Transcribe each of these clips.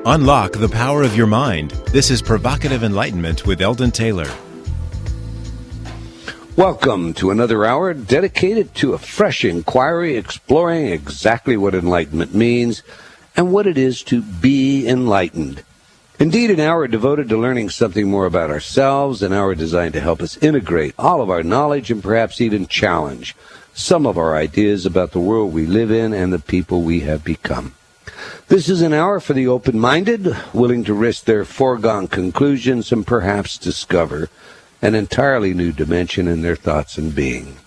Unlock the power of your mind. This is Provocative Enlightenment with Eldon Taylor. Welcome to another hour dedicated to a fresh inquiry exploring exactly what enlightenment means and what it is to be enlightened. Indeed, an hour devoted to learning something more about ourselves, an hour designed to help us integrate all of our knowledge and perhaps even challenge some of our ideas about the world we live in and the people we have become. This is an hour for the open-minded, willing to risk their foregone conclusions and perhaps discover an entirely new dimension in their thoughts and being.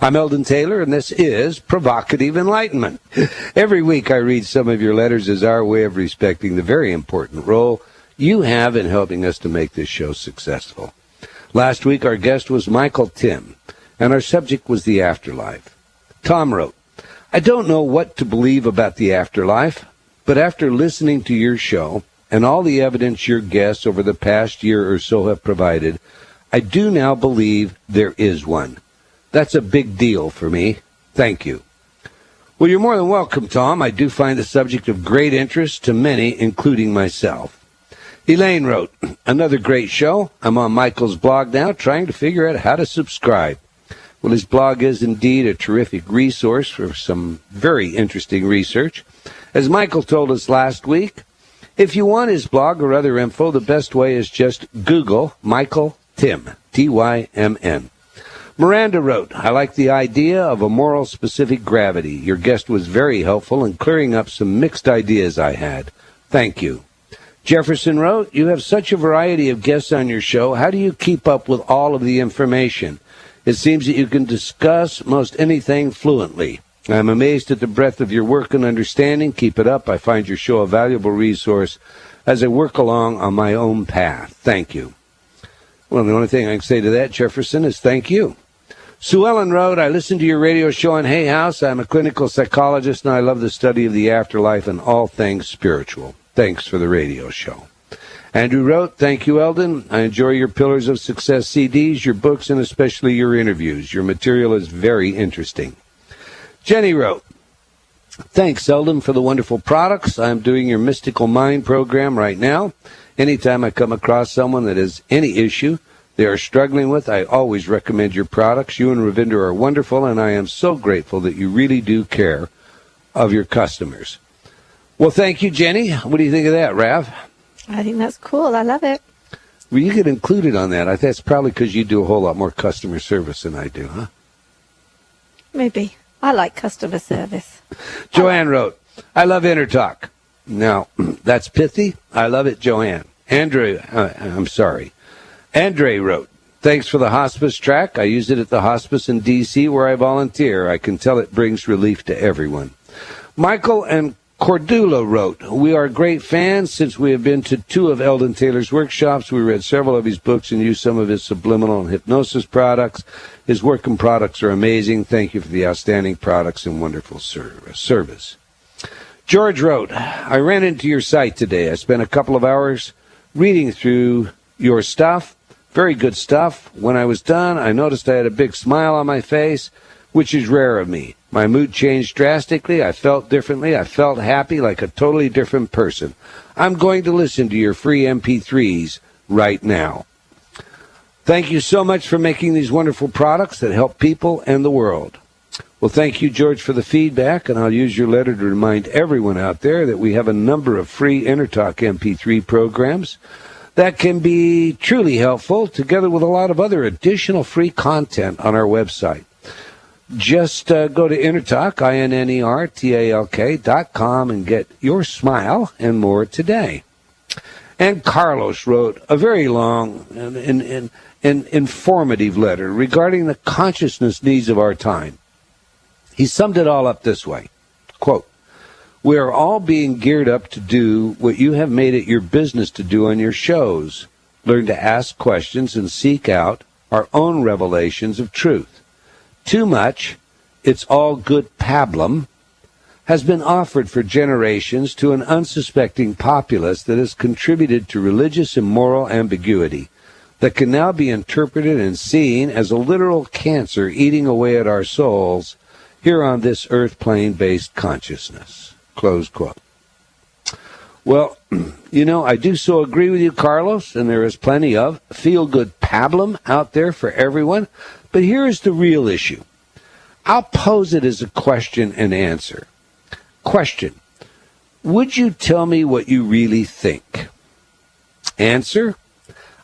I'm Eldon Taylor, and this is Provocative Enlightenment. Every week I read some of your letters as our way of respecting the very important role you have in helping us to make this show successful. Last week our guest was Michael Tim, and our subject was the afterlife. Tom wrote, I don't know what to believe about the afterlife, but after listening to your show and all the evidence your guests over the past year or so have provided, I do now believe there is one. That's a big deal for me. Thank you. Well, you're more than welcome, Tom. I do find the subject of great interest to many, including myself. Elaine wrote, another great show. I'm on Michael's blog now, trying to figure out how to subscribe. Well, his blog is indeed a terrific resource for some very interesting research. As Michael told us last week, if you want his blog or other info, the best way is just Google Michael Tim, T-Y-M-N. Miranda wrote, I like the idea of a moral specific gravity. Your guest was very helpful in clearing up some mixed ideas I had. Thank you. Jefferson wrote, you have such a variety of guests on your show. How do you keep up with all of the information? It seems that you can discuss most anything fluently. I'm amazed at the breadth of your work and understanding. Keep it up. I find your show a valuable resource as I work along on my own path. Thank you. Well, the only thing I can say to that, Jefferson, is thank you. Sue Ellen wrote, I listen to your radio show on Hay House. I'm a clinical psychologist, and I love the study of the afterlife and all things spiritual. Thanks for the radio show. Andrew wrote, thank you, Eldon. I enjoy your Pillars of Success CDs, your books, and especially your interviews. Your material is very interesting. Jenny wrote, thanks, Eldon, for the wonderful products. I'm doing your Mystical Mind program right now. Anytime I come across someone that has any issue they are struggling with, I always recommend your products. You and Ravinder are wonderful, and I am so grateful that you really do care of your customers. Well, thank you, Jenny. What do you think of that, Rav? I think that's cool. I love it. Well, you get included on that. I think that's probably because you do a whole lot more customer service than I do, huh? Maybe. I like customer service. Joanne wrote, I love InnerTalk. Now, that's pithy. I love it, Joanne. Andre wrote, thanks for the hospice track. I use it at the hospice in D.C. where I volunteer. I can tell it brings relief to everyone. Michael and Cordula wrote, we are great fans since we have been to 2 of Eldon Taylor's workshops. We read several of his books and used some of his subliminal and hypnosis products. His work and products are amazing. Thank you for the outstanding products and wonderful service. George wrote, I ran into your site today. I spent a couple of hours reading through your stuff. Very good stuff. When I was done, I noticed I had a big smile on my face, which is rare of me. My mood changed drastically. I felt differently. I felt happy, like a totally different person. I'm going to listen to your free MP3s right now. Thank you so much for making these wonderful products that help people and the world. Well, thank you, George, for the feedback, and I'll use your letter to remind everyone out there that we have a number of free InnerTalk MP3 programs that can be truly helpful, together with a lot of other additional free content on our website. Just go to InnerTalk, INNERTALK.com, and get your smile and more today. And Carlos wrote a very long and informative letter regarding the consciousness needs of our time. He summed it all up this way, quote, we are all being geared up to do what you have made it your business to do on your shows. Learn to ask questions and seek out our own revelations of truth. Too much, it's all good pablum, has been offered for generations to an unsuspecting populace that has contributed to religious and moral ambiguity that can now be interpreted and seen as a literal cancer eating away at our souls here on this earth plane-based consciousness. Close quote. Well, I do so agree with you, Carlos, and there is plenty of feel-good pablum out there for everyone. But here's the real issue. I'll pose it as a question and answer. Question: would you tell me what you really think? Answer: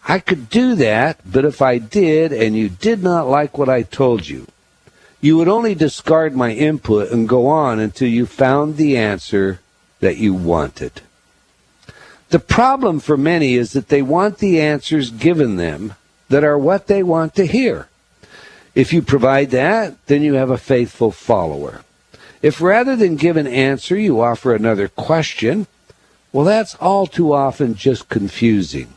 I could do that, but if I did and you did not like what I told you, you would only discard my input and go on until you found the answer that you wanted. The problem for many is that they want the answers given them that are what they want to hear. If you provide that, then you have a faithful follower. If rather than give an answer, you offer another question, well, that's all too often just confusing.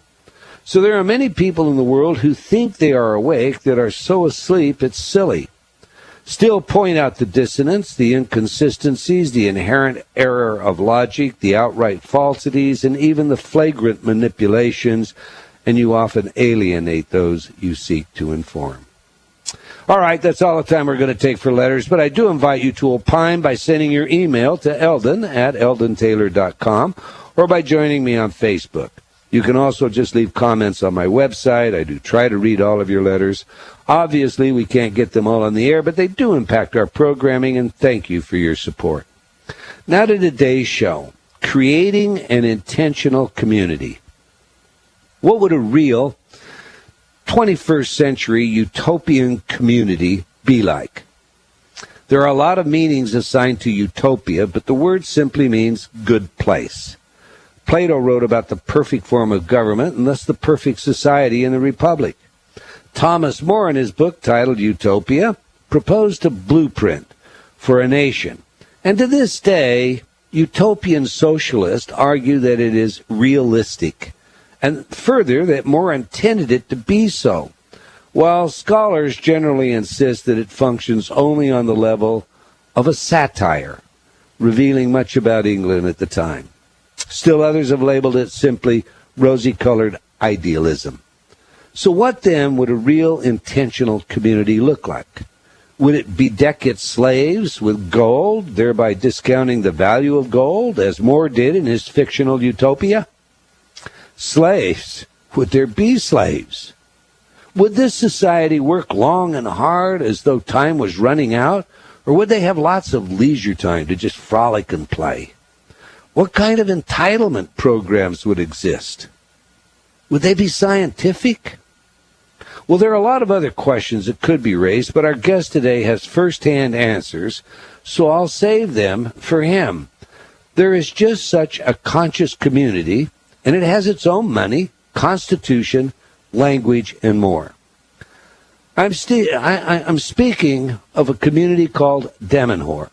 So there are many people in the world who think they are awake that are so asleep it's silly. Still point out the dissonance, the inconsistencies, the inherent error of logic, the outright falsities, and even the flagrant manipulations, and you often alienate those you seek to inform. All right, that's all the time we're going to take for letters, but I do invite you to opine by sending your email to eldon@eldontaylor.com or by joining me on Facebook. You can also just leave comments on my website. I do try to read all of your letters. Obviously, we can't get them all on the air, but they do impact our programming, and thank you for your support. Now to today's show, creating an intentional community. What would a real 21st century utopian community be like? There are a lot of meanings assigned to utopia, but the word simply means good place. Plato wrote about the perfect form of government and thus the perfect society in the Republic. Thomas More, in his book titled Utopia, proposed a blueprint for a nation. And to this day, utopian socialists argue that it is realistic, and further, that More intended it to be so, while scholars generally insist that it functions only on the level of a satire, revealing much about England at the time. Still others have labeled it simply rosy-colored idealism. So what then would a real intentional community look like? Would it bedeck its slaves with gold, thereby discounting the value of gold, as More did in his fictional Utopia? Slaves? Would there be slaves? Would this society work long and hard as though time was running out, or would they have lots of leisure time to just frolic and play? What kind of entitlement programs would exist? Would they be scientific? Well, there are a lot of other questions that could be raised, but our guest today has first-hand answers, so I'll save them for him. There is just such a conscious community, and it has its own money, constitution, language, and more. I'm speaking of a community called Damanhur.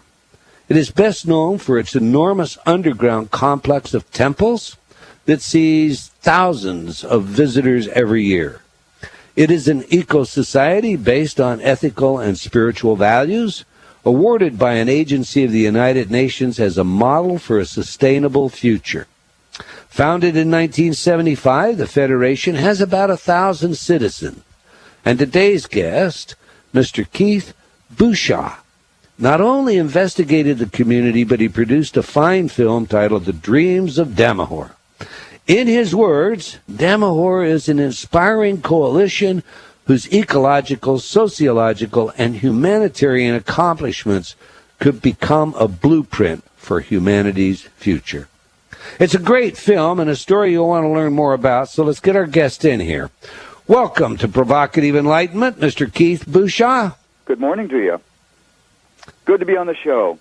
It is best known for its enormous underground complex of temples that sees thousands of visitors every year. It is an eco-society based on ethical and spiritual values, awarded by an agency of the United Nations as a model for a sustainable future. Founded in 1975, the Federation has about 1,000 citizens. And today's guest, Mr. Keith Busha, not only investigated the community, but he produced a fine film titled The Dreams of Damanhur. In his words, Damanhur is an inspiring coalition whose ecological, sociological, and humanitarian accomplishments could become a blueprint for humanity's future. It's a great film and a story you'll want to learn more about, so let's get our guest in here. Welcome to Provocative Enlightenment, Mr. Keith Busha. Good morning to you. Good to be on the show.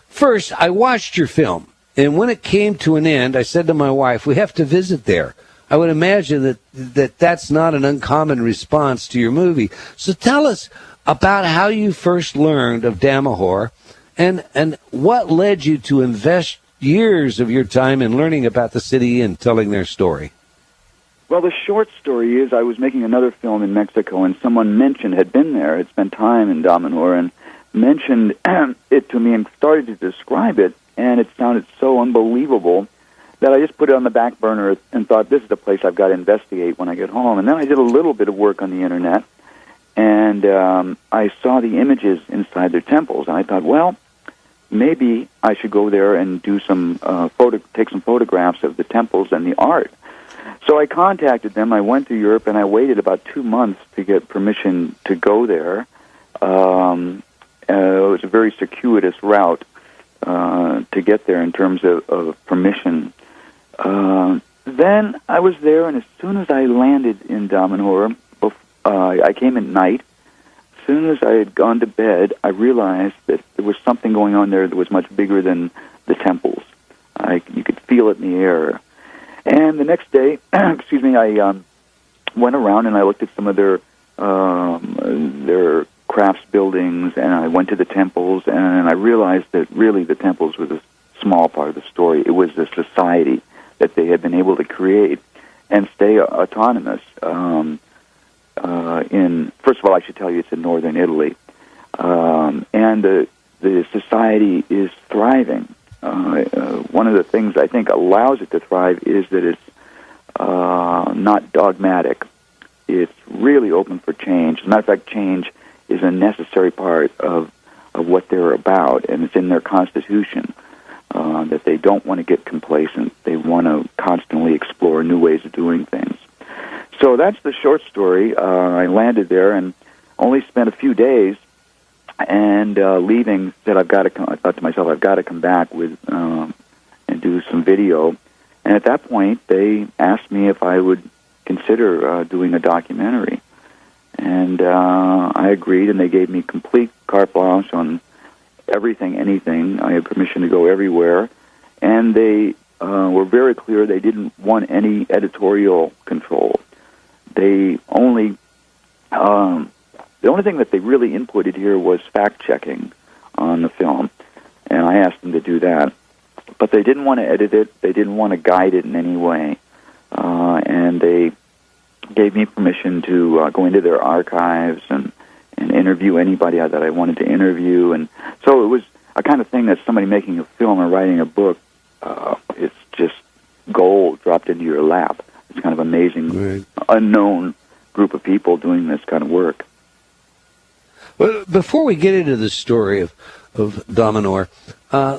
First, I watched your film, and when it came to an end, I said to my wife, we have to visit there. I would imagine that's not an uncommon response to your movie. So tell us about how you first learned of Damanhur and what led you to invest years of your time in learning about the city and telling their story. Well, the short story is I was making another film in Mexico, and someone had been there, had spent time in Damanhur, and mentioned it to me and started to describe it, and it sounded so unbelievable that I just put it on the back burner and thought, this is the place I've got to investigate when I get home. And then I did a little bit of work on the Internet, and I saw the images inside their temples, and I thought, well, maybe I should go there and do take some photographs of the temples and the art. So I contacted them. I went to Europe, and I waited about 2 months to get permission to go there. It was a very circuitous route to get there in terms of permission. Then I was there, and as soon as I landed in Damanhur, I came at night. As soon as I had gone to bed, I realized that there was something going on there that was much bigger than the temples. You could feel it in the air. And the next day, excuse me, I went around and I looked at some of their crafts buildings, and I went to the temples, and I realized that really the temples were the small part of the story. It was the society that they had been able to create and stay autonomous. First of all, I should tell you it's in northern Italy, and the society is thriving. One of the things I think allows it to thrive is that it's not dogmatic. It's really open for change. As a matter of fact, change is a necessary part of what they're about, and it's in their constitution that they don't want to get complacent. They want to constantly explore new ways of doing things. So that's the short story. I landed there and only spent a few days, and leaving, said I thought to myself, I've got to come back with and do some video. And at that point, they asked me if I would consider doing a documentary. And I agreed, and they gave me complete carte blanche on everything, anything. I had permission to go everywhere. And they were very clear they didn't want any editorial control. The only thing that they really inputted here was fact-checking on the film, and I asked them to do that. But they didn't want to edit it. They didn't want to guide it in any way. And they gave me permission to go into their archives and interview anybody that I wanted to interview. And so it was a kind of thing that somebody making a film or writing a book, it's just gold dropped into your lap. It's kind of amazing, right. Unknown group of people doing this kind of work. Well, before we get into the story of Damanhur,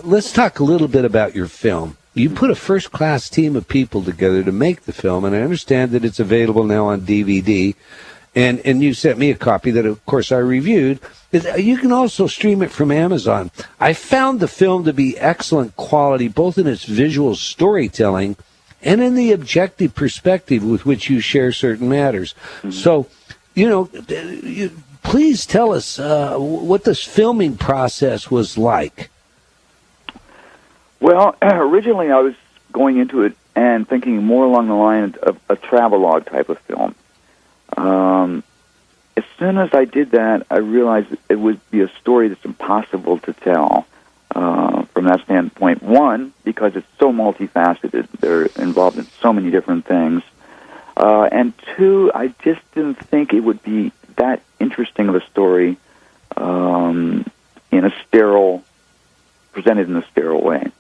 let's talk a little bit about your film. You put a first-class team of people together to make the film, and I understand that it's available now on DVD, and you sent me a copy that, of course, I reviewed. You can also stream it from Amazon. I found the film to be excellent quality, both in its visual storytelling and in the objective perspective with which you share certain matters. Mm-hmm. So, please tell us what this filming process was like. Well, originally I was going into it and thinking more along the lines of a travelogue type of film. As soon as I did that, I realized it would be a story that's impossible to tell from that standpoint. One, because it's so multifaceted. They're involved in so many different things. And two, I just didn't think it would be that interesting of a story presented in a sterile way.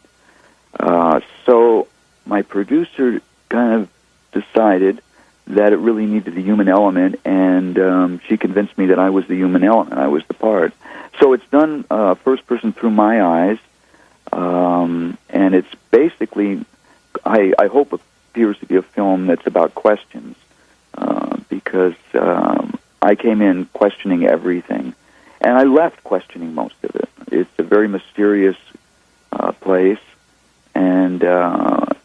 So my producer kind of decided that it really needed a human element, and she convinced me that I was the human element, I was the part. So it's done first person through my eyes, and it's basically, I hope it appears to be a film that's about questions, because I came in questioning everything, and I left questioning most of it. It's a very mysterious place, and a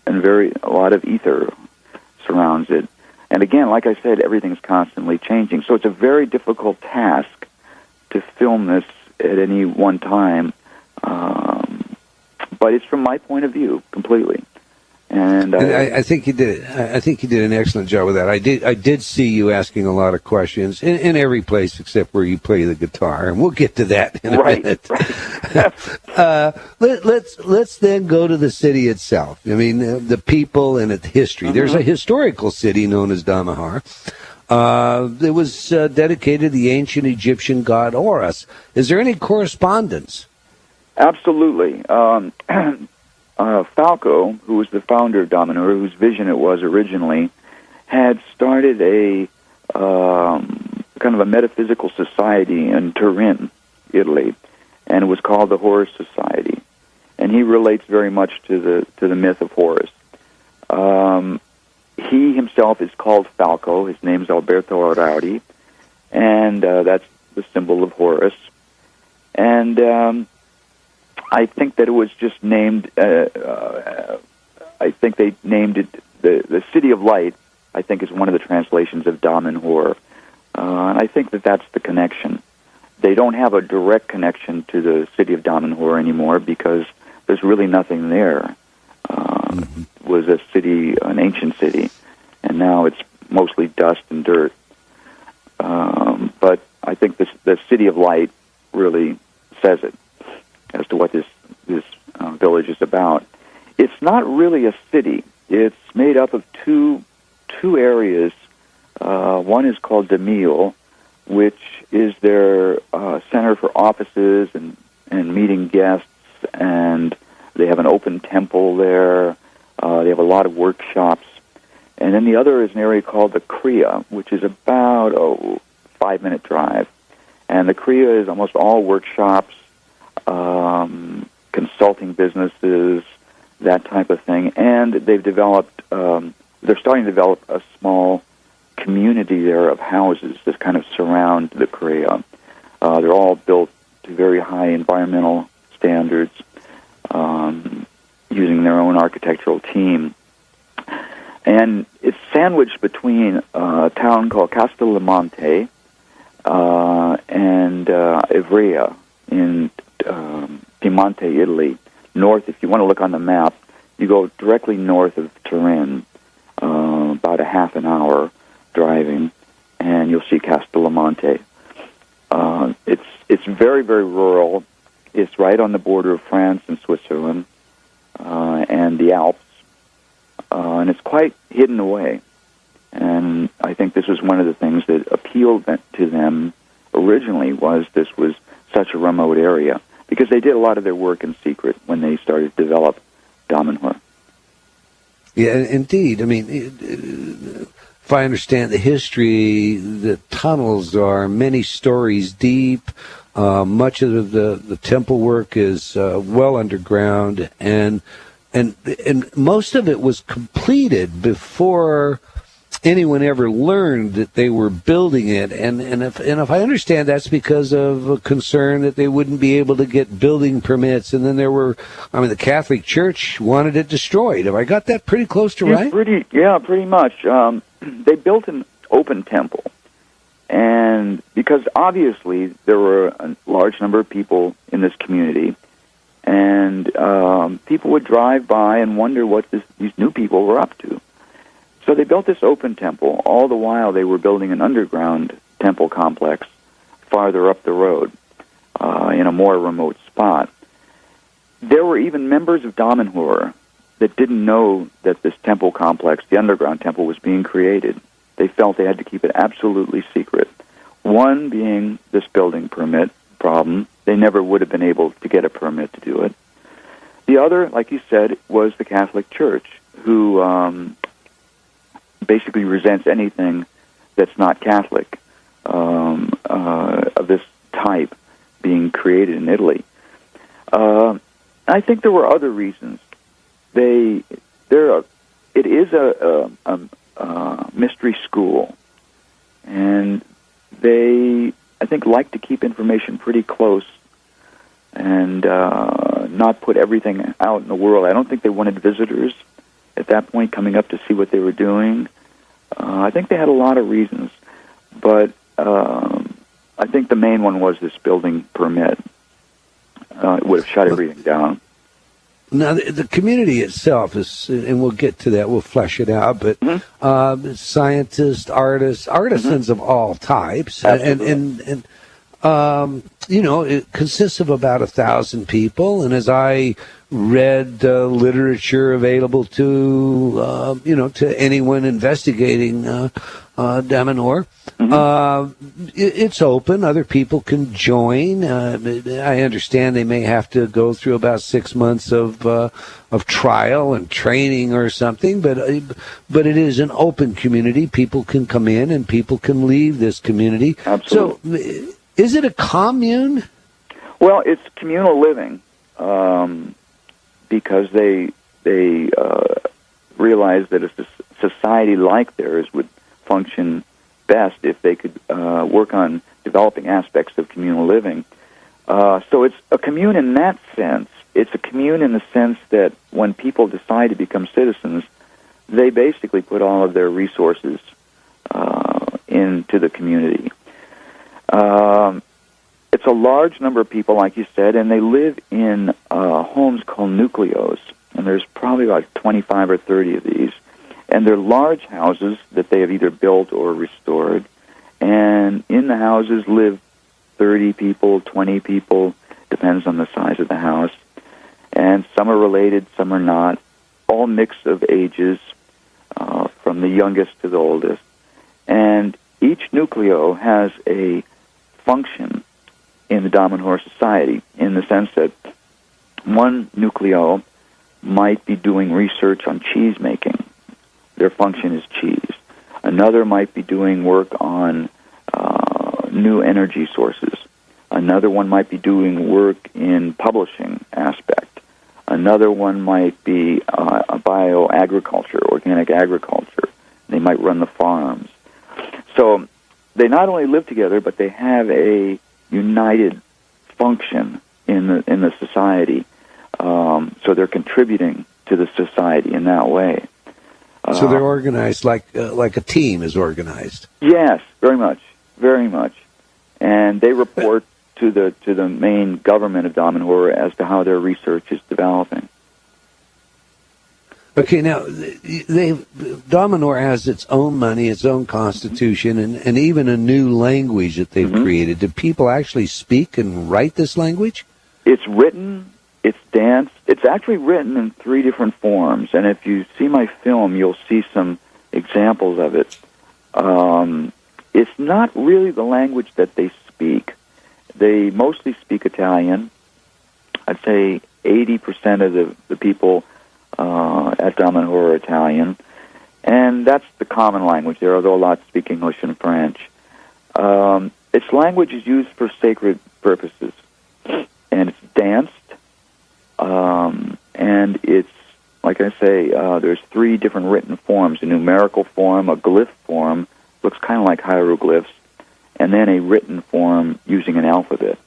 lot of ether surrounds it. And again, like I said, everything's constantly changing. So it's a very difficult task to film this at any one time. But it's from my point of view completely. And I think you did. I think you did an excellent job with that. I did see you asking a lot of questions in every place except where you play the guitar, and we'll get to that in a minute. Let's then go to the city itself. I mean, the people and its history. Mm-hmm. There's a historical city known as Damanhur. It was dedicated to the ancient Egyptian god Horus. Is there any correspondence? Absolutely. Falco, who was the founder of Damanhur, whose vision it was originally, had started a kind of a metaphysical society in Turin, Italy, and it was called the Horus Society. and he relates very much to the myth of Horus. He himself is called Falco. His name's Alberto Araudi, and that's the symbol of Horus. And I think that it was just named. I think they named it the City of Light. I think is one of the translations of Damanhur, and I think that that's the connection. They don't have a direct connection to the city of Damanhur anymore because there's really nothing there. It was a city, an ancient city, and now it's mostly dust and dirt. But I think the City of Light really says it as to what this village is about. It's not really a city. It's made up of two areas. One is called Demille, which is their center for offices and meeting guests, and they have an open temple there. They have a lot of workshops. And then the other is an area called the Kriya, which is about a 5-minute drive. And the Kriya is almost all workshops, consulting businesses, that type of thing. And they've developed, they're starting to develop a small community there of houses that kind of surround the Kriya. They're all built to very high environmental standards, using their own architectural team. And it's sandwiched between a town called Castellamonte and Ivrea in Piemonte, Italy. North, if you want to look on the map, you go directly north of Turin, about a half an hour driving, and you'll see Castellamonte. It's very, very rural. It's right on the border of France and Switzerland and the Alps, and it's quite hidden away. And I think this was one of the things that appealed to them originally, was this was such a remote area, because they did a lot of their work in secret when they started to develop Damanhur. Yeah, indeed. I mean, if I understand the history, the tunnels are many stories deep. Much of the temple work is well underground, and most of it was completed before anyone ever learned that they were building it. And if I understand, that's because of a concern that they wouldn't be able to get building permits. And then the Catholic Church wanted it destroyed. Have I got that pretty close to right? Pretty much. They built an open temple. And because obviously there were a large number of people in this community, and people would drive by and wonder what these new people were up to. So they built this open temple. All the while they were building an underground temple complex farther up the road in a more remote spot. There were even members of Damanhur that didn't know that this temple complex, the underground temple, was being created. They felt they had to keep it absolutely secret. One being this building permit problem. They never would have been able to get a permit to do it. The other, like you said, was the Catholic Church, who basically resents anything that's not Catholic of this type being created in Italy. I think there were other reasons. It is a mystery school, and they, I think, like to keep information pretty close and not put everything out in the world. I don't think they wanted visitors at that point coming up to see what they were doing. I think they had a lot of reasons, but I think the main one was this building permit. It would have shut everything down. Now, the community itself is, and we'll get to that, we'll flesh it out, but scientists, artisans of all types, and it consists of about 1,000 people, and as I read literature available to anyone investigating Damanhur, it's open. Other people can join. I understand they may have to go through about 6 months of trial and training or something, but it is an open community. People can come in and people can leave this community. Absolutely. So, is it a commune? Well, it's communal living. because they realized that a society like theirs would function best if they could work on developing aspects of communal living. So it's a commune in that sense. It's a commune in the sense that when people decide to become citizens, they basically put all of their resources into the community. It's a large number of people, like you said, and they live in homes called nucleos, and there's probably about 25 or 30 of these. And they're large houses that they have either built or restored, and in the houses live 30 people, 20 people, depends on the size of the house. And some are related, some are not, all mix of ages, from the youngest to the oldest. And each nucleo has a function in the Damanhur society, in the sense that one nucleo might be doing research on cheese making. Their function is cheese. Another might be doing work on new energy sources. Another one might be doing work in publishing aspect. Another one might be a bioagriculture, organic agriculture. They might run the farms. So they not only live together, but they have a united function in the society. So they're contributing to the society in that way. So they're organized like a team is organized. Yes, very much, very much. And they report to the main government of Damanhur as to how their research is developing. Okay, now Damanhur has its own money, its own constitution, and even a new language that they've created. Do people actually speak and write this language? It's written. It's danced. It's actually written in 3 different forms, and if you see my film, you'll see some examples of it. It's not really the language that they speak. They mostly speak Italian. I'd say 80% of the people at Damanhur are Italian, and that's the common language there, although a lot speak English and French. Its language is used for sacred purposes, and it's danced. And it's, like I say, there's 3 different written forms: a numerical form, a glyph form, looks kind of like hieroglyphs, and then a written form using an alphabet.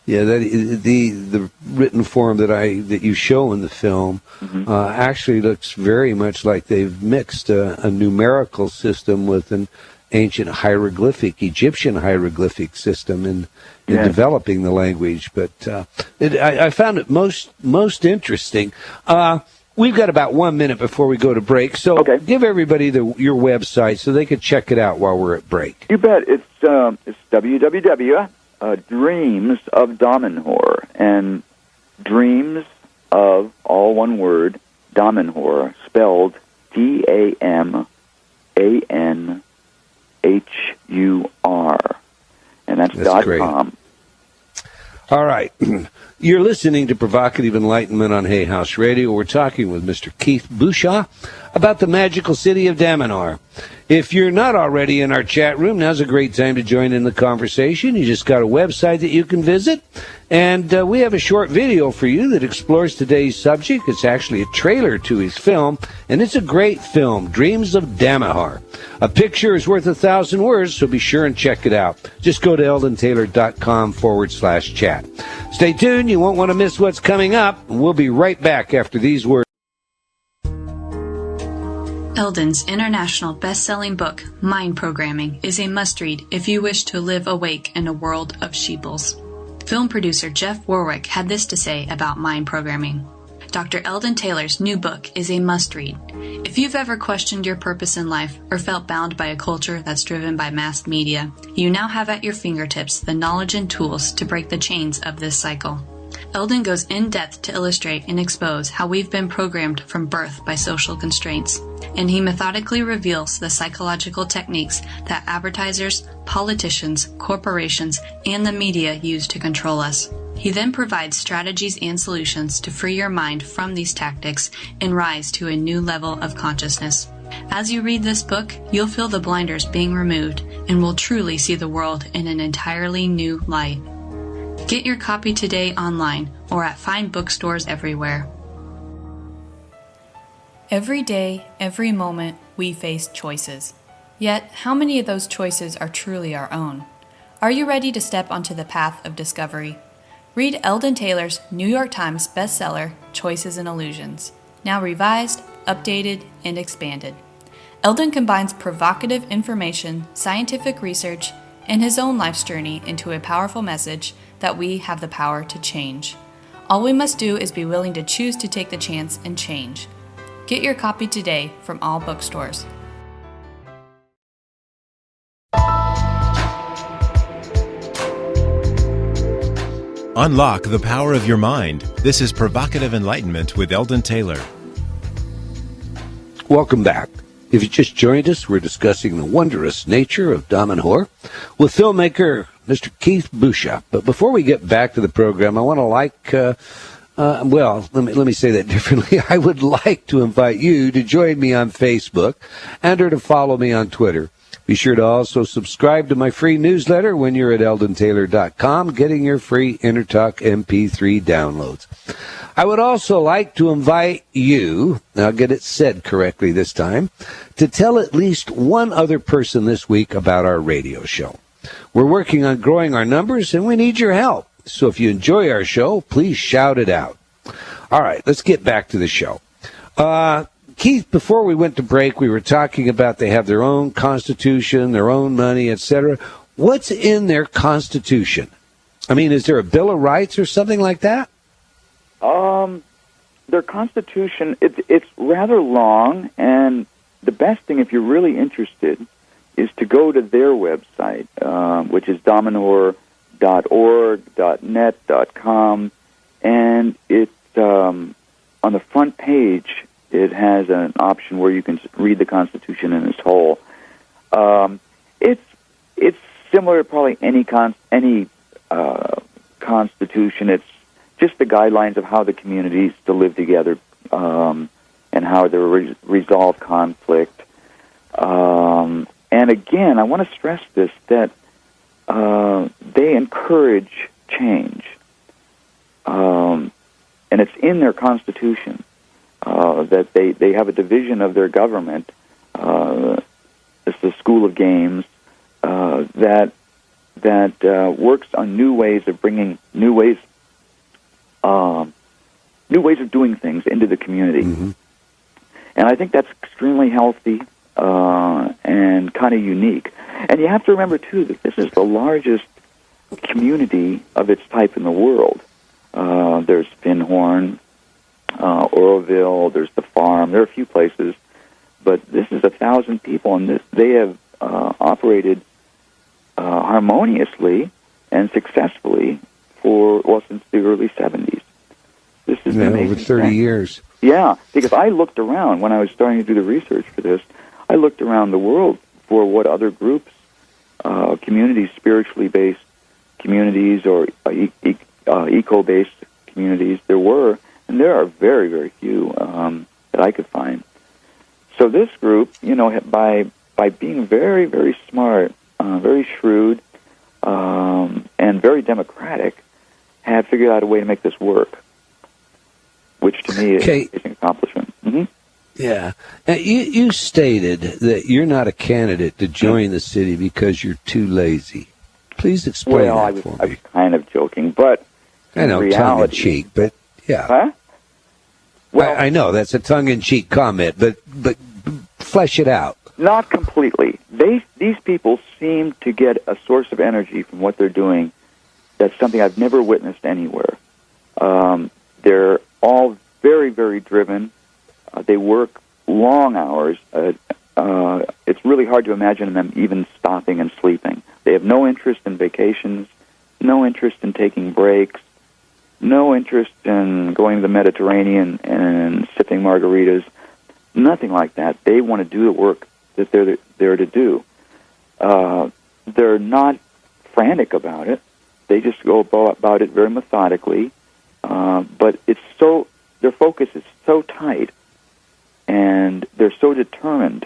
Yeah, the written form that you show in the film actually looks very much like they've mixed a numerical system with an ancient hieroglyphic, Egyptian hieroglyphic system in developing the language. But I found it most interesting. We've got about 1 minute before we go to break, so give everybody your website so they can check it out while we're at break. You bet. It's www. Dreams of Damanhur, and dreams of, all one word, Damanhur, spelled DAMANHUR, and that's .com. All right. You're listening to Provocative Enlightenment on Hay House Radio. We're talking with Mr. Keith Busha about the magical city of Damanhur. If you're not already in our chat room, now's a great time to join in the conversation. You just got a website that you can visit, and we have a short video for you that explores today's subject. It's actually a trailer to his film, and it's a great film, Dreams of Damanhur. A picture is worth 1,000 words, so be sure and check it out. Just go to eldontaylor.com/chat. Stay tuned. You won't want to miss what's coming up. We'll be right back after these words. Eldon's international best-selling book, Mind Programming, is a must-read if you wish to live awake in a world of sheeples. Film producer Jeff Warrick had this to say about mind programming. Dr. Eldon Taylor's new book is a must-read. If you've ever questioned your purpose in life or felt bound by a culture that's driven by mass media, you now have at your fingertips the knowledge and tools to break the chains of this cycle. Eldon goes in depth to illustrate and expose how we've been programmed from birth by social constraints, and he methodically reveals the psychological techniques that advertisers, politicians, corporations, and the media use to control us. He then provides strategies and solutions to free your mind from these tactics and rise to a new level of consciousness. As you read this book, you'll feel the blinders being removed and will truly see the world in an entirely new light. Get your copy today online or at fine bookstores everywhere. Every day, every moment, we face choices. Yet, how many of those choices are truly our own? Are you ready to step onto the path of discovery? Read Eldon Taylor's New York Times bestseller, Choices and Illusions, now revised, updated, and expanded. Eldon combines provocative information, scientific research, and his own life's journey into a powerful message that we have the power to change. All we must do is be willing to choose to take the chance and change. Get your copy today from all bookstores. Unlock the power of your mind. This is Provocative Enlightenment with Eldon Taylor. Welcome back. If you just joined us, we're discussing the wondrous nature of Damanhur with filmmaker Mr. Keith Busha. But before we get back to the program, I want to let me say that differently. I would like to invite you to join me on Facebook and or to follow me on Twitter. Be sure to also subscribe to my free newsletter when you're at eldontaylor.com, getting your free InnerTalk MP3 downloads. I would also like to invite you, and I'll get it said correctly this time, to tell at least one other person this week about our radio show. We're working on growing our numbers, and we need your help. So if you enjoy our show, please shout it out. All right, let's get back to the show. Keith, before we went to break, we were talking about they have their own constitution, their own money, etc. What's in their constitution? I mean, is there a Bill of Rights or something like that? Their constitution, it's rather long, and the best thing, if you're really interested, is to go to their website, which is damanhur.org, .net.com, and it's on the front page. It has an option where you can read the Constitution in its whole. It's similar to probably any Constitution. It's just the guidelines of how the communities to live together and how to resolve conflict. And again, I want to stress this, that they encourage change. And it's in their Constitution. That they have a division of their government, it's the School of Games, that works on new ways of bringing new ways of doing things into the community. Mm-hmm. And I think that's extremely healthy and kind of unique. And you have to remember, too, that this is the largest community of its type in the world. There's Finhorn, Oroville, there's the farm. There are a few places, but this is 1,000 people, and they have operated harmoniously and successfully since the early 70s. This is amazing. Over 30 years. Yeah, because I looked around when I was starting to do the research for this. I looked around the world for what other groups, communities, spiritually based communities or eco-based communities there were. And there are very, very few that I could find. So this group, by being very, very smart, very shrewd, and very democratic, had figured out a way to make this work, which to me is an accomplishment. Mm-hmm. Yeah. Now, you stated that you're not a candidate to join the city because you're too lazy. Please explain that for me. I was kind of joking, but I know, tongue-in-cheek, but... Yeah. Huh? Well, I know that's a tongue-in-cheek comment, but flesh it out. Not completely. These people seem to get a source of energy from what they're doing that's something I've never witnessed anywhere. They're all very, very driven. They work long hours. It's really hard to imagine them even stopping and sleeping. They have no interest in vacations, no interest in taking breaks, no interest in going to the Mediterranean and sipping margaritas, nothing like that. They want to do the work that they're there to do. They're not frantic about it. They just go about it very methodically. But their focus is so tight, and they're so determined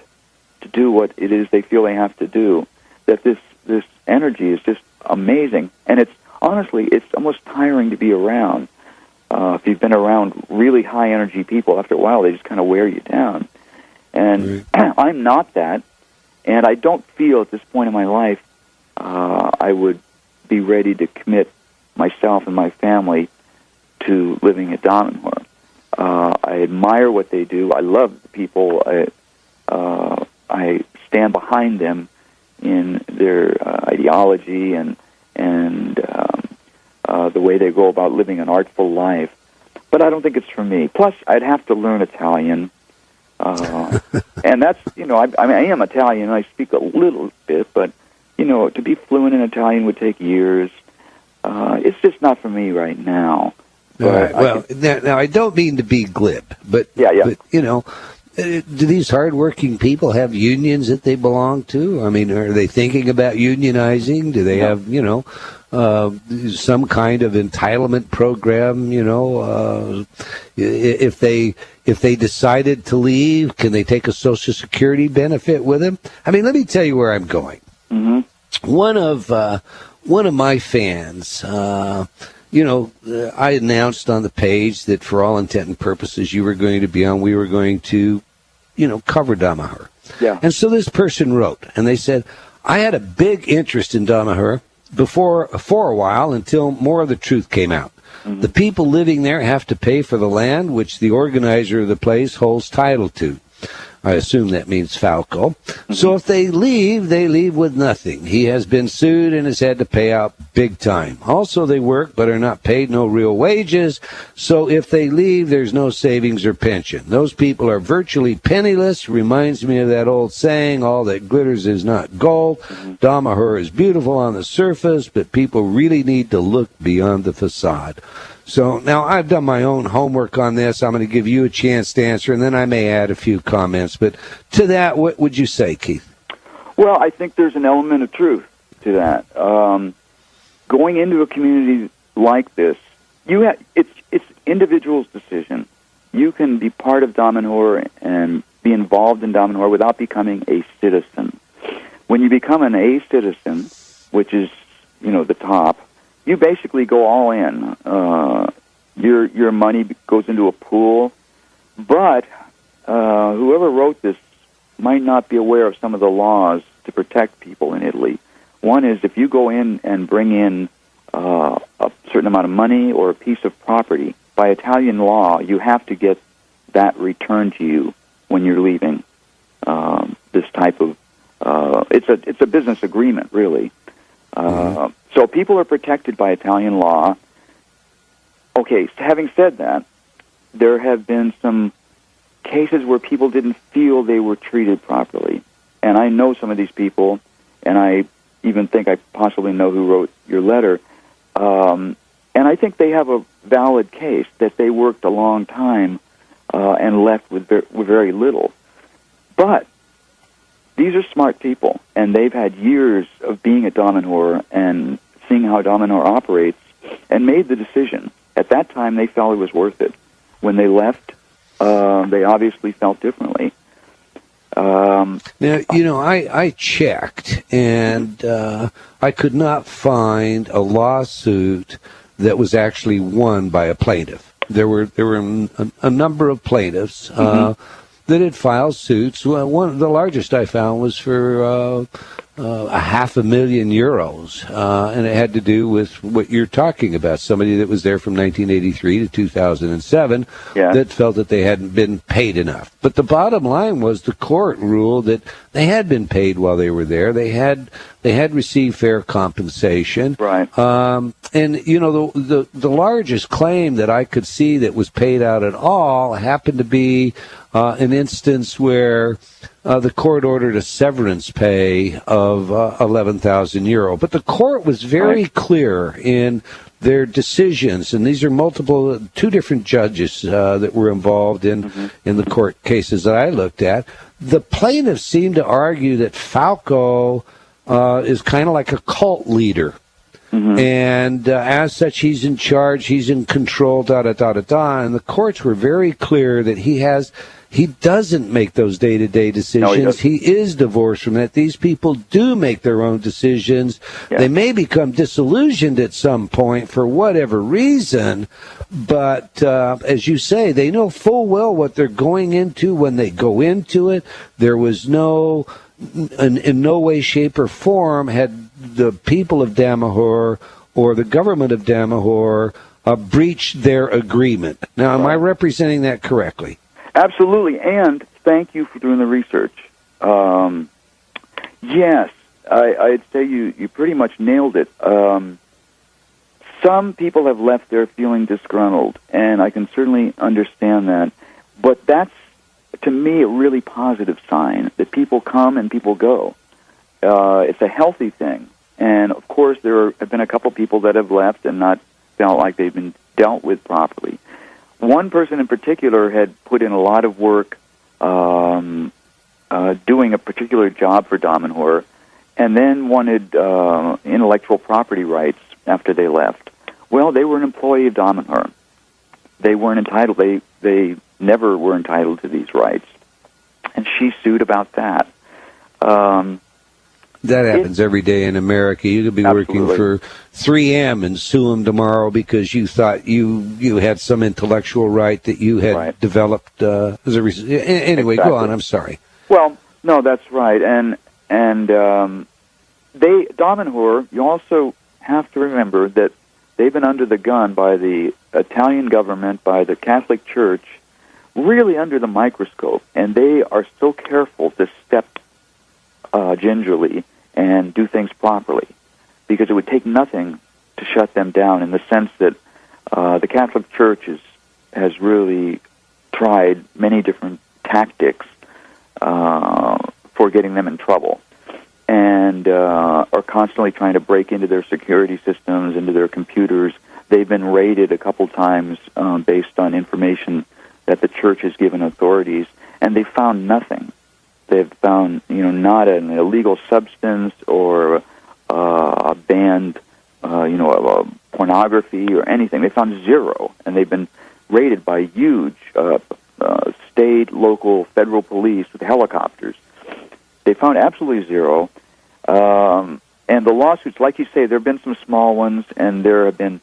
to do what it is they feel they have to do, that this energy is just amazing. And it's honestly, it's almost tiring to be around. If you've been around really high-energy people, after a while, they just kind of wear you down. And I'm not that, and I don't feel at this point in my life I would be ready to commit myself and my family to living at Damanhur. I admire what they do. I love the people. I stand behind them in their ideology and the way they go about living an artful life. But I don't think it's for me. Plus, I'd have to learn Italian. And that's, I am Italian, and I speak a little bit, but, to be fluent in Italian would take years. It's just not for me right now. Right. Well, now I don't mean to be glib, but do these hardworking people have unions that they belong to? I mean, are they thinking about unionizing? Do they have, some kind of entitlement program? If they decided to leave, can they take a Social Security benefit with them? I mean, let me tell you where I'm going. Mm-hmm. One of my fans. I announced on the page that for all intent and purposes you were going to be on, we were going to, cover Damanhur. Yeah. And so this person wrote, and they said, I had a big interest in Damanhur for a while until more of the truth came out. Mm-hmm. The people living there have to pay for the land which the organizer of the place holds title to. I assume that means Falco. Mm-hmm. So if they leave with nothing. He has been sued and has had to pay out big time. Also, they work but are not paid no real wages. So if they leave, there's no savings or pension. Those people are virtually penniless. Reminds me of that old saying, all that glitters is not gold. Mm-hmm. Damanhur is beautiful on the surface, but people really need to look beyond the facade. So now I've done my own homework on this. I'm going to give you a chance to answer, and then I may add a few comments. But to that, what would you say, Keith? Well, I think there's an element of truth to that. Going into a community like this, it's individual's decision. You can be part of Damanhur and be involved in Damanhur without becoming a citizen. When you become an A citizen, which is the top, you basically go all in. Your money goes into a pool, but whoever wrote this might not be aware of some of the laws to protect people in Italy. One is if you go in and bring in a certain amount of money or a piece of property, by Italian law, you have to get that returned to you when you're leaving. This type of it's a business agreement, really. So people are protected by Italian law. Okay, having said that, there have been some cases where people didn't feel they were treated properly. And I know some of these people, and I even think I possibly know who wrote your letter. And I think they have a valid case that they worked a long time and left with very little. But these are smart people, and they've had years of being at Damanhur and seeing how Damanhur operates, and made the decision. At that time, they felt it was worth it. When they left, they obviously felt differently. Now, I checked, and I could not find a lawsuit that was actually won by a plaintiff. There were a number of plaintiffs that had filed suits. Well, the largest I found was for €500,000, and it had to do with what you're talking about, somebody that was there from 1983 to 2007 that felt that they hadn't been paid enough. But the bottom line was the court ruled that they had been paid while they were there. They had received fair compensation. Right. And, the largest claim that I could see that was paid out at all happened to be an instance where the court ordered a severance pay of €11,000. But the court was very clear in their decisions, and these are two different judges that were involved in the court cases that I looked at. The plaintiffs seemed to argue that Falco is kind of like a cult leader. And as such, he's in charge, he's in control, da-da-da-da-da. And the courts were very clear that he doesn't make those day-to-day decisions. He is divorced from that. These people do make their own decisions. They may become disillusioned at some point for whatever reason, but as you say, they know full well what they're going into when they go into it. There was in no way, shape, or form had the people of Damanhur or the government of Damanhur breached their agreement. Now, am I representing that correctly? Absolutely, and thank you for doing the research. Yes, I'd say you pretty much nailed it. Some people have left there feeling disgruntled, and I can certainly understand that. But that's, to me, a really positive sign that people come and people go. It's a healthy thing. And, of course, there have been a couple people that have left and not felt like they've been dealt with properly. One person in particular had put in a lot of work doing a particular job for Damanhur and then wanted intellectual property rights after they left. Well, they were an employee of Damanhur. They weren't entitled. They never were entitled to these rights. And she sued about that. That happens every day in America. You could be working for 3M and sue them tomorrow because you thought you had some intellectual right that you had developed as a result. Anyway, go on. I'm sorry. Well, no, that's right. And Damanhur, you also have to remember that they've been under the gun by the Italian government, by the Catholic Church, really under the microscope, and they are so careful to step gingerly and do things properly, because it would take nothing to shut them down, in the sense that the Catholic Church has really tried many different tactics for getting them in trouble, and are constantly trying to break into their security systems, into their computers. They've been raided a couple times based on information that the church has given authorities, and they found nothing. They've found, not an illegal substance or a banned, pornography or anything. They found zero, and they've been raided by huge state, local, federal police with helicopters. They found absolutely zero. And the lawsuits, like you say, there have been some small ones, and there have been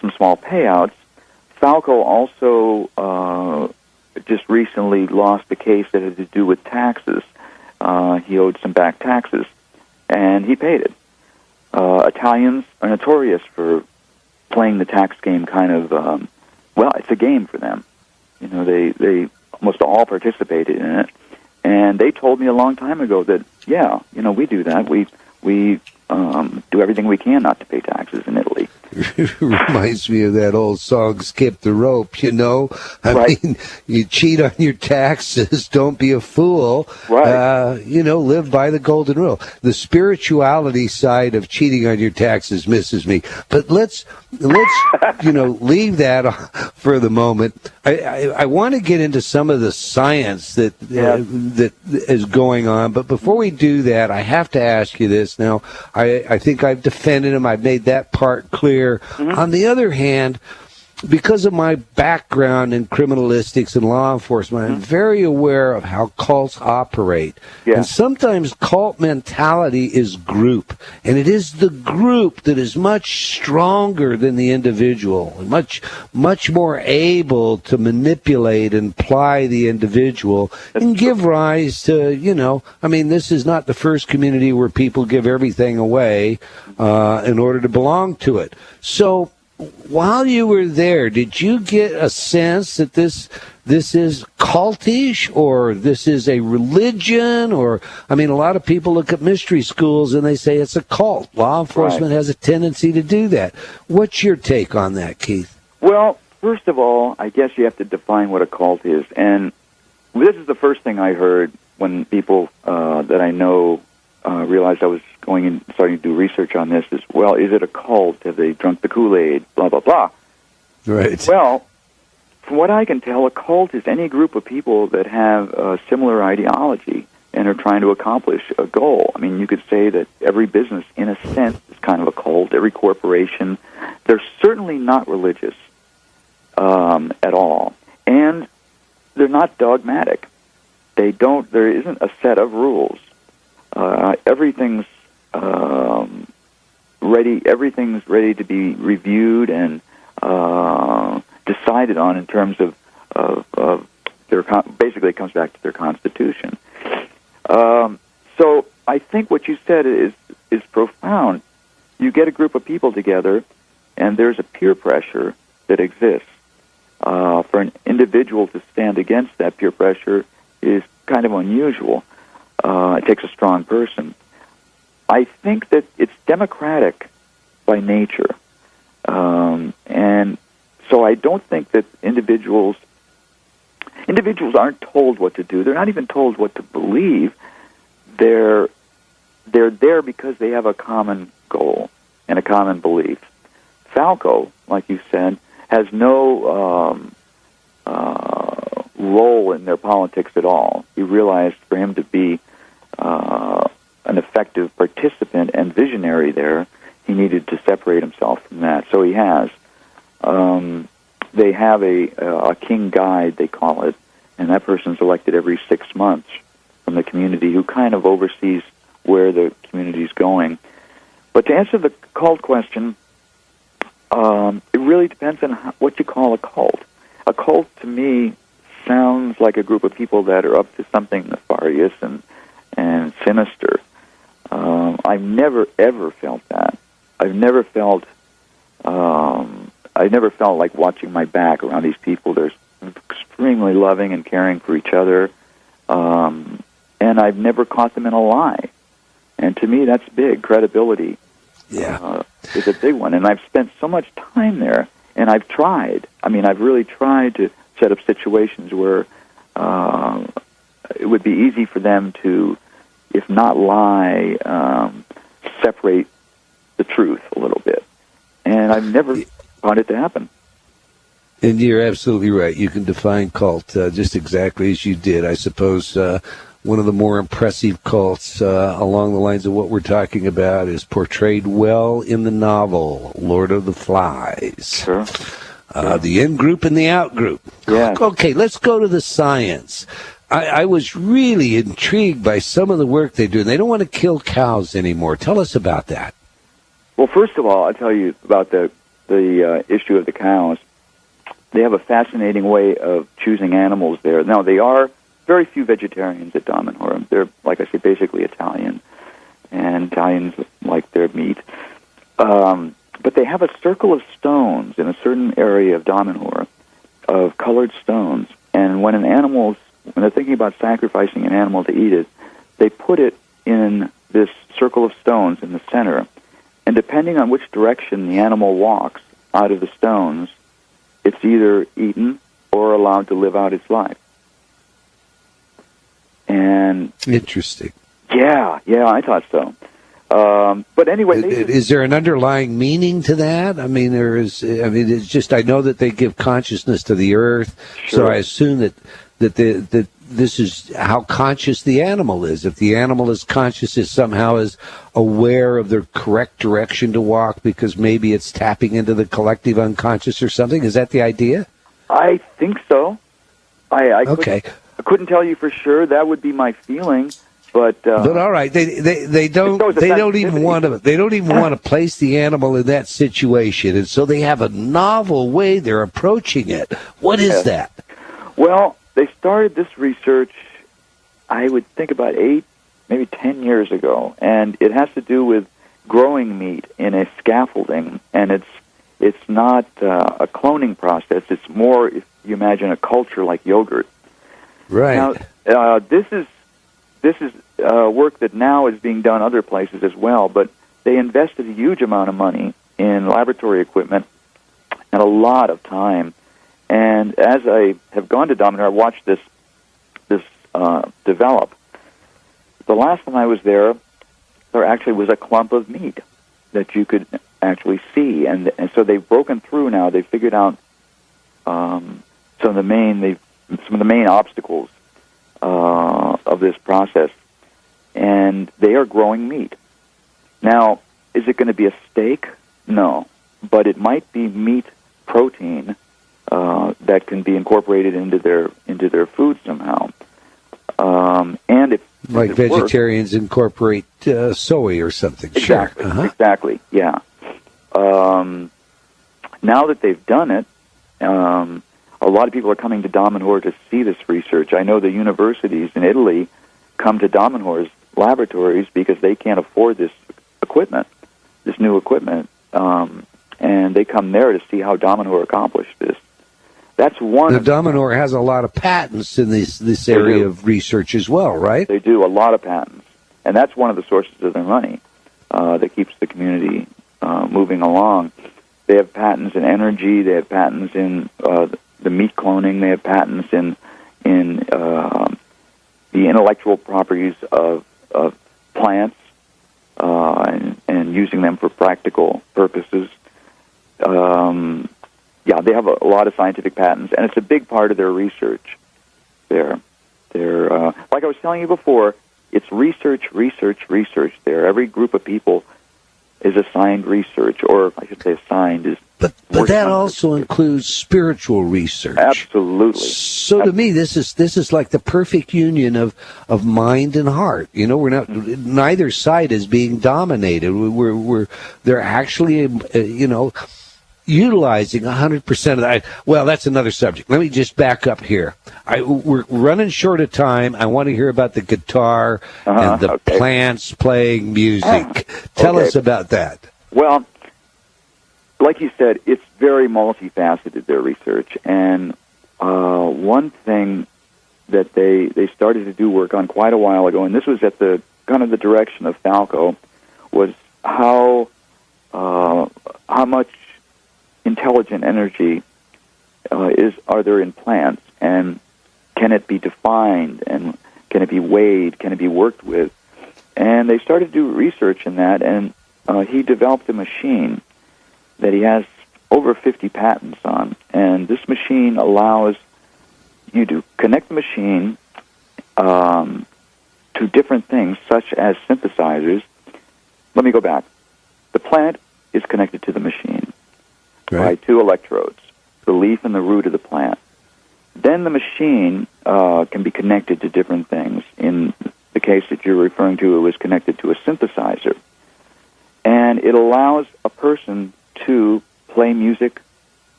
some small payouts. Falco also just recently lost a case that had to do with taxes. He owed some back taxes, and he paid it. Italians are notorious for playing the tax game kind of, it's a game for them. They almost all participated in it, and they told me a long time ago that, we do that. We do everything we can not to pay taxes in Italy. Reminds me of that old song, Skip the Rope, I mean, you cheat on your taxes, don't be a fool. Live by the golden rule. The spirituality side of cheating on your taxes misses me. But let's leave that for the moment. I want to get into some of the science that is going on, but before we do that, I have to ask you this. Now, I think I've defended him. I've made that part clear. On the other hand, because of my background in criminalistics and law enforcement, I'm very aware of how cults operate. And sometimes cult mentality is group, and it is the group that is much stronger than the individual, and much more able to manipulate and ply the individual and give rise to, this is not the first community where people give everything away in order to belong to it. So, while you were there, did you get a sense that this is cultish, or this is a religion, or, a lot of people look at mystery schools and they say it's a cult. Law enforcement has a tendency to do that. What's your take on that, Keith? Well, first of all, I guess you have to define what a cult is. And this is the first thing I heard when people that I know realized I was going and starting to do research on this is, is it a cult? Have they drunk the Kool-Aid? Blah, blah, blah. Right. Well, from what I can tell, a cult is any group of people that have a similar ideology. and are trying to accomplish a goal. I mean, you could say that every business, in a sense, is kind of a cult. Every corporation. They're certainly not religious at all, and they're not dogmatic. They don't. There isn't a set of rules. Everything's ready. Everything's ready to be reviewed and decided on in terms of their. Basically, it comes back to their constitution. So I think what you said is profound. You get a group of people together, and there's a peer pressure that exists. For an individual to stand against that peer pressure is kind of unusual. It takes a strong person. I think that it's democratic by nature. And so I don't think that individuals aren't told what to do. They're not even told what to believe. They're there because they have a common goal and a common belief. Falco, like you said, has no role in their politics at all. He realized for him to be an effective participant and visionary there, he needed to separate himself from that. So he has. They have a king guide, they call it, and that person's elected every 6 months from the community who kind of oversees where the community's going. But to answer the cult question, it really depends on what you call a cult. A cult, to me, sounds like a group of people that are up to something nefarious and sinister. I've never ever felt that. I've never felt like watching my back around these people. They're extremely loving and caring for each other, and I've never caught them in a lie. And to me, that's big. Credibility is a big one. And I've spent so much time there, and I've tried. I mean, I've really tried to set up situations where it would be easy for them to, if not lie, separate the truth a little bit. And I've never found it to happen. And you're absolutely right. You can define cult just exactly as you did. I suppose one of the more impressive cults along the lines of what we're talking about is portrayed well in the novel Lord of the Flies. Sure. The in-group and the out-group. Yeah. Okay, let's go to the science. I was really intrigued by some of the work they do. They don't want to kill cows anymore. Tell us about that. Well, first of all, I'll tell you about the issue of the cows. They have a fascinating way of choosing animals there. Now, they are very few vegetarians at Damanhur. They're, like I say, basically Italian, and Italians like their meat. But they have a circle of stones in a certain area of Damanhur, of colored stones. And when they're thinking about sacrificing an animal to eat it, they put it in this circle of stones in the center. And depending on which direction the animal walks out of the stones, it's either eaten or allowed to live out its life. And interesting. Yeah, I thought so. But anyway, is there an underlying meaning to that? I mean, it's just, I know that they give consciousness to the earth, sure. So I assume that this is how conscious the animal is. If the animal is conscious, it somehow is aware of the correct direction to walk because maybe it's tapping into the collective unconscious or something. Is that the idea? I think so. Okay. I couldn't tell you for sure. That would be my feeling. But all right, they don't even want to place the animal in that situation, and so they have a novel way they're approaching it. What is that? Well, they started this research, I would think about 8, maybe 10 years ago, and it has to do with growing meat in a scaffolding, and it's not a cloning process. It's more, if you imagine, a culture like yogurt. Right. Now, this is work that now is being done other places as well, but they invested a huge amount of money in laboratory equipment and a lot of time. And as I have gone to Damanhur, I've watched this develop. The last time I was there actually was a clump of meat that you could actually see, and so they've broken through now. They figured out some of the main obstacles of this process. and they are growing meat. Now, is it going to be a steak? No, but it might be meat protein that can be incorporated into their food somehow. And if like vegetarians incorporate soy or something. Exactly. Sure. Exactly. Yeah. Now that they've done it, a lot of people are coming to Damanhur to see this research. I know the universities in Italy come to Damanhur's laboratories because they can't afford this equipment, this new equipment, and they come there to see how Damanhur accomplished this. That's one. The Damanhur has a lot of patents in this area of research as well, right? They do, a lot of patents, and that's one of the sources of their money that keeps the community moving along. They have patents in energy. They have patents in the meat cloning. They have patents in the intellectual properties of plants and using them for practical purposes. Yeah, they have a lot of scientific patents, and it's a big part of their research. They're like I was telling you before, it's research there. Every group of people is assigned research, or I should say assigned is... But that also includes spiritual research. Absolutely. So to me, this is like the perfect union of mind and heart. You know, we're not, neither side is being dominated. They're actually, utilizing 100% of that. Well, that's another subject. Let me just back up here. We're running short of time. I want to hear about the guitar and the plants playing music. Tell us about that. Well, like you said, it's very multifaceted, their research. And one thing that they started to do work on quite a while ago, and this was at the kind of the direction of Falco, was how much intelligent energy are there in plants, and can it be defined, and can it be weighed, can it be worked with? And they started to do research in that, and he developed a machine that he has over 50 patents on. And this machine allows you to connect the machine to different things, such as synthesizers. Let me go back. The plant is connected to the machine by two electrodes, the leaf and the root of the plant. Then the machine can be connected to different things. In the case that you're referring to, it was connected to a synthesizer. And it allows a person to play music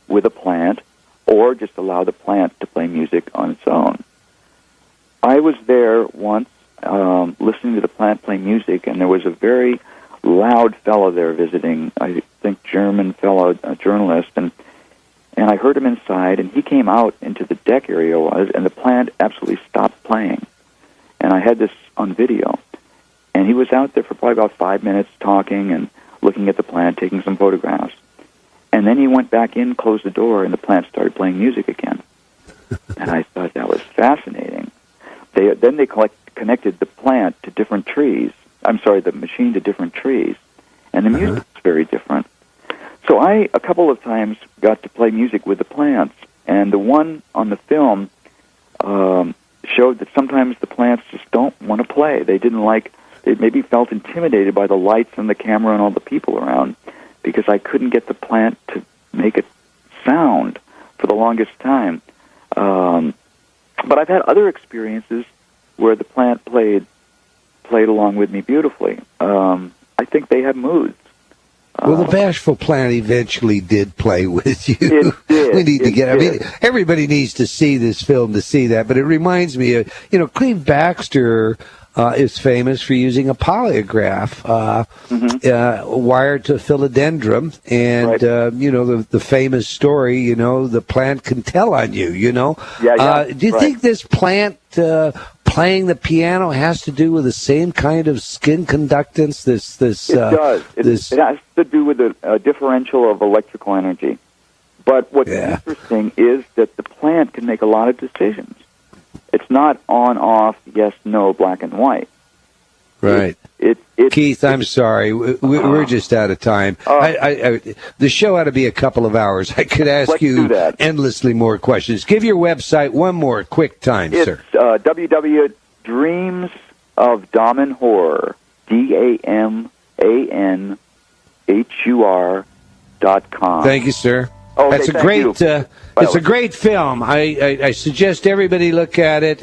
with a plant, or just allow the plant to play music on its own. I was there once listening to the plant play music, and there was a very loud fellow there visiting, I think German fellow, a journalist, and I heard him inside, and he came out into the deck area and the plant absolutely stopped playing. And I had this on video. And he was out there for probably about 5 minutes talking and looking at the plant, taking some photographs. And then he went back in, closed the door, and the plant started playing music again. And I thought that was fascinating. Then they connected the plant to different trees. I'm sorry, the machine to different trees. And the music was very different. So I, a couple of times, got to play music with the plants. And the one on the film showed that sometimes the plants just don't want to play. They maybe felt intimidated by the lights and the camera and all the people around, because I couldn't get the plant to make it sound for the longest time. But I've had other experiences where the plant played along with me beautifully. I think they have moods. Well, the bashful plant eventually did play with you. It did. We need to get. I mean, everybody needs to see this film to see that. But it reminds me of, Cleve Baxter is famous for using a polygraph wired to philodendron, and the famous story. The plant can tell on you. Do you think this plant playing the piano has to do with the same kind of skin conductance? It does. It has to do with the differential of electrical energy. But what's interesting is that the plant can make a lot of decisions. It's not on, off, yes, no, black and white. Right. Keith, I'm sorry. We're just out of time. The show ought to be a couple of hours. I could ask you endlessly more questions. Give your website one more quick time, sir. It's www.dreams, of Damanhur, DAMANHUR.com. Thank you, sir. Okay, That's a thank great. you. It's a great film. I suggest everybody look at it,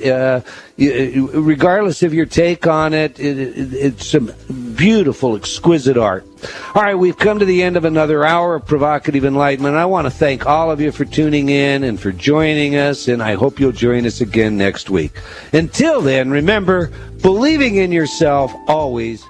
regardless of your take on it. It's some beautiful, exquisite art. All right, we've come to the end of another hour of Provocative Enlightenment. I want to thank all of you for tuning in and for joining us, and I hope you'll join us again next week. Until then, remember, believing in yourself always